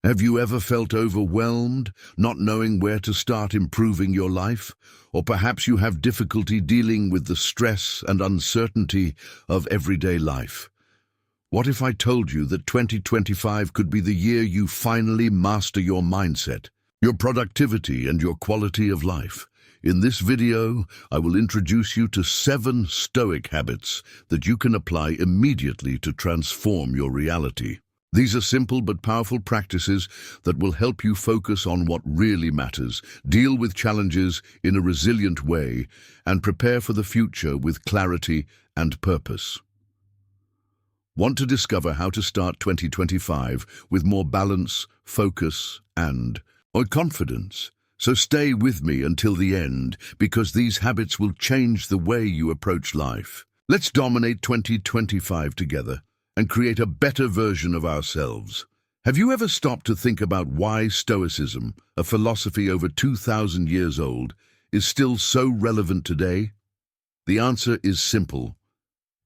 Have you ever felt overwhelmed, not knowing where to start improving your life? Or perhaps you have difficulty dealing with the stress and uncertainty of everyday life. What if I told you that 2025 could be the year you finally master your mindset, your productivity, and your quality of life? In this video, I will introduce you to 7 Stoic habits that you can apply immediately to transform your reality. These are simple but powerful practices that will help you focus on what really matters, deal with challenges in a resilient way, and prepare for the future with clarity and purpose. Want to discover how to start 2025 with more balance, focus, and confidence? So stay with me until the end, because these habits will change the way you approach life. Let's dominate 2025 together and create a better version of ourselves. Have you ever stopped to think about why Stoicism, a philosophy over 2,000 years old, is still so relevant today? The answer is simple.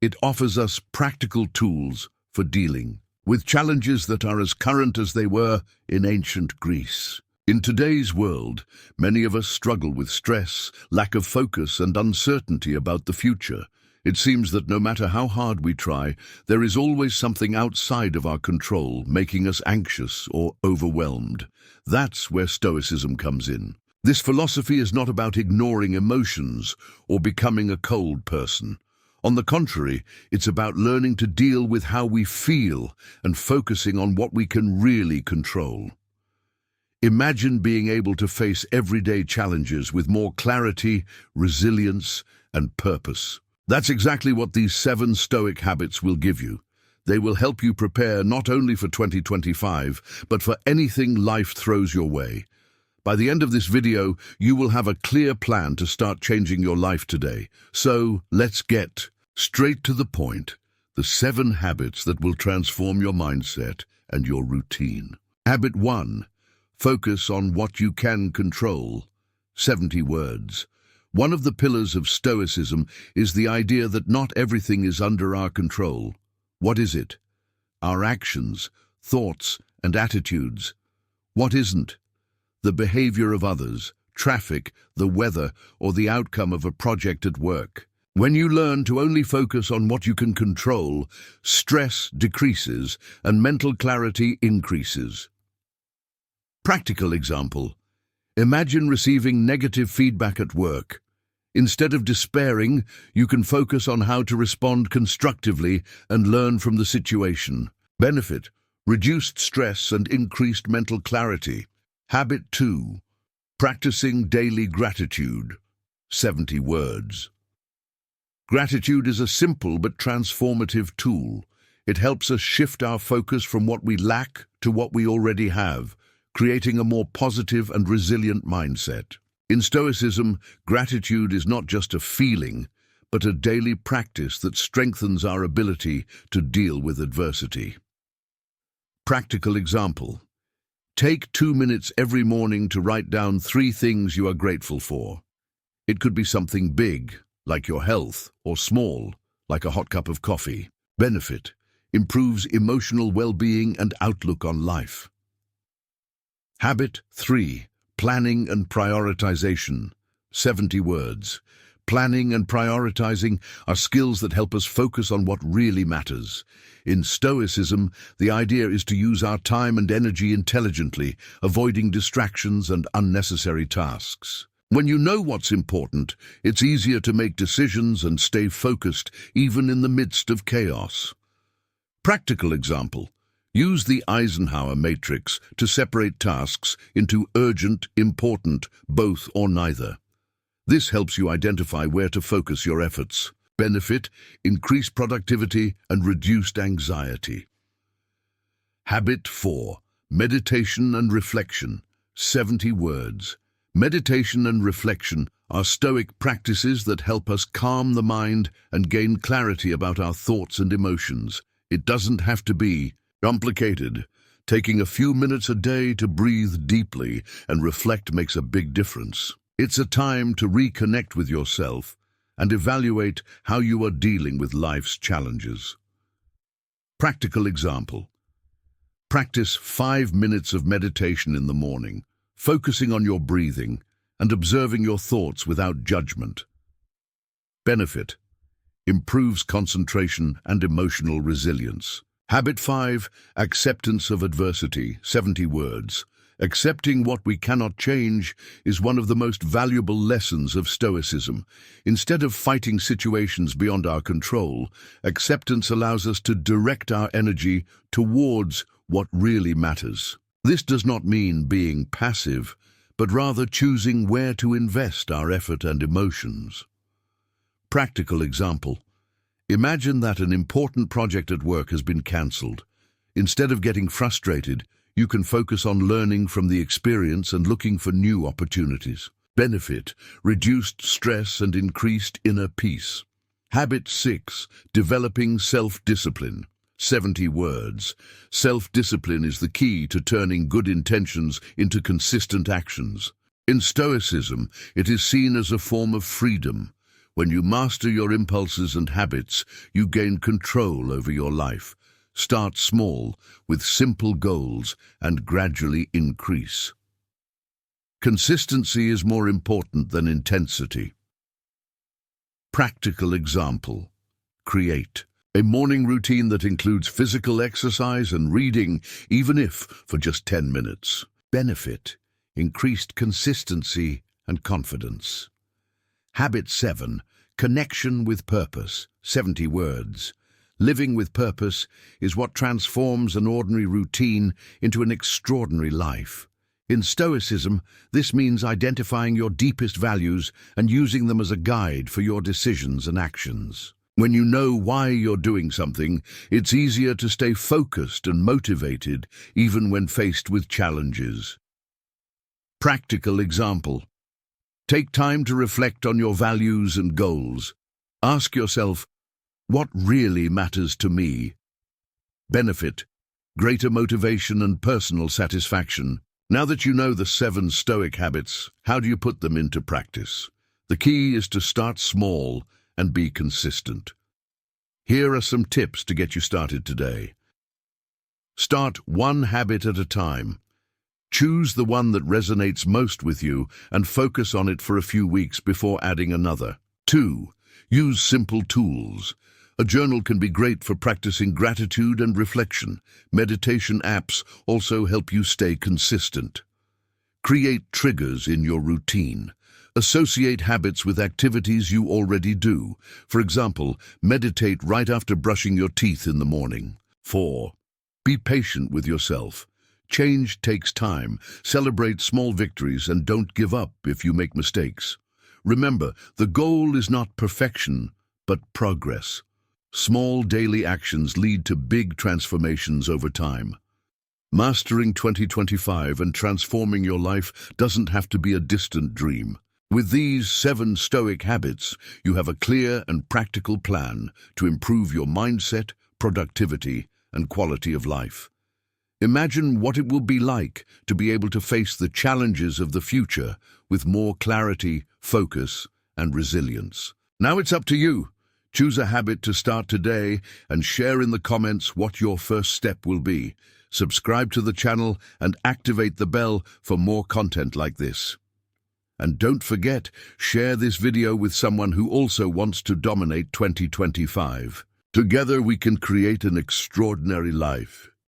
It offers us practical tools for dealing with challenges that are as current as they were in ancient Greece. In today's world, many of us struggle with stress, lack of focus, and uncertainty about the future. It seems that no matter how hard we try, there is always something outside of our control, making us anxious or overwhelmed. That's where Stoicism comes in. This philosophy is not about ignoring emotions or becoming a cold person. On the contrary, it's about learning to deal with how we feel and focusing on what we can really control. Imagine being able to face everyday challenges with more clarity, resilience, and purpose. That's exactly what these 7 Stoic habits will give you. They will help you prepare not only for 2025, but for anything life throws your way. By the end of this video, you will have a clear plan to start changing your life today. So, let's get straight to the point. The 7 habits that will transform your mindset and your routine. Habit 1. Focus on what you can control. 70 words. One of the pillars of Stoicism is the idea that not everything is under our control. What is it? Our actions, thoughts, and attitudes. What isn't? The behavior of others, traffic, the weather, or the outcome of a project at work. When you learn to only focus on what you can control, stress decreases and mental clarity increases. Practical example. Imagine receiving negative feedback at work. Instead of despairing, you can focus on how to respond constructively and learn from the situation. Benefit: reduced stress and increased mental clarity. Habit 2. Practicing daily gratitude. 70 words. Gratitude is a simple but transformative tool. It helps us shift our focus from what we lack to what we already have, creating a more positive and resilient mindset. In Stoicism, gratitude is not just a feeling, but a daily practice that strengthens our ability to deal with adversity. Practical example. Take 2 minutes every morning to write down 3 things you are grateful for. It could be something big, like your health, or small, like a hot cup of coffee. Benefit: improves emotional well-being and outlook on life. Habit 3. Planning and prioritization. 70 words. Planning and prioritizing are skills that help us focus on what really matters. In Stoicism, the idea is to use our time and energy intelligently, avoiding distractions and unnecessary tasks. When you know what's important, it's easier to make decisions and stay focused even in the midst of chaos. Practical example. Use the Eisenhower matrix to separate tasks into urgent, important, both, or neither. This helps you identify where to focus your efforts. Benefit: increased productivity and reduced anxiety. Habit 4. Meditation and reflection. 70 words. Meditation and reflection are Stoic practices that help us calm the mind and gain clarity about our thoughts and emotions. It doesn't have to be complicated. Taking a few minutes a day to breathe deeply and reflect makes a big difference. It's a time to reconnect with yourself and evaluate how you are dealing with life's challenges. Practical example. Practice 5 minutes of meditation in the morning, focusing on your breathing and observing your thoughts without judgment. Benefit: improves concentration and emotional resilience. Habit 5, acceptance of adversity, 70 words. Accepting what we cannot change is one of the most valuable lessons of Stoicism. Instead of fighting situations beyond our control, acceptance allows us to direct our energy towards what really matters. This does not mean being passive, but rather choosing where to invest our effort and emotions. Practical example. Imagine that an important project at work has been cancelled. Instead of getting frustrated, you can focus on learning from the experience and looking for new opportunities. Benefit: reduced stress and increased inner peace. Habit 6, developing self-discipline. 70 words. Self-discipline is the key to turning good intentions into consistent actions. In Stoicism, it is seen as a form of freedom. When you master your impulses and habits, you gain control over your life. Start small, with simple goals, and gradually increase. Consistency is more important than intensity. Practical example. Create a morning routine that includes physical exercise and reading, even if for just 10 minutes. Benefit: increased consistency and confidence. Habit 7, connection with purpose, 70 words. Living with purpose is what transforms an ordinary routine into an extraordinary life. In Stoicism, this means identifying your deepest values and using them as a guide for your decisions and actions. When you know why you're doing something, it's easier to stay focused and motivated, even when faced with challenges. Practical example. Take time to reflect on your values and goals. Ask yourself, what really matters to me? Benefit: greater motivation and personal satisfaction. Now that you know the 7 Stoic habits, how do you put them into practice? The key is to start small and be consistent. Here are some tips to get you started today. Start one habit at a time. Choose the one that resonates most with you and focus on it for a few weeks before adding another. 2. Use simple tools. A journal can be great for practicing gratitude and reflection. Meditation apps also help you stay consistent. Create triggers in your routine. Associate habits with activities you already do. For example, meditate right after brushing your teeth in the morning. 4. Be patient with yourself. Change takes time. Celebrate small victories and don't give up if you make mistakes. Remember, the goal is not perfection, but progress. Small daily actions lead to big transformations over time. Mastering 2025 and transforming your life doesn't have to be a distant dream. With these 7 Stoic habits, you have a clear and practical plan to improve your mindset, productivity, and quality of life. Imagine what it will be like to be able to face the challenges of the future with more clarity, focus, and resilience. Now it's up to you. Choose a habit to start today and share in the comments what your first step will be. Subscribe to the channel and activate the bell for more content like this. And don't forget, share this video with someone who also wants to dominate 2025. Together we can create an extraordinary life.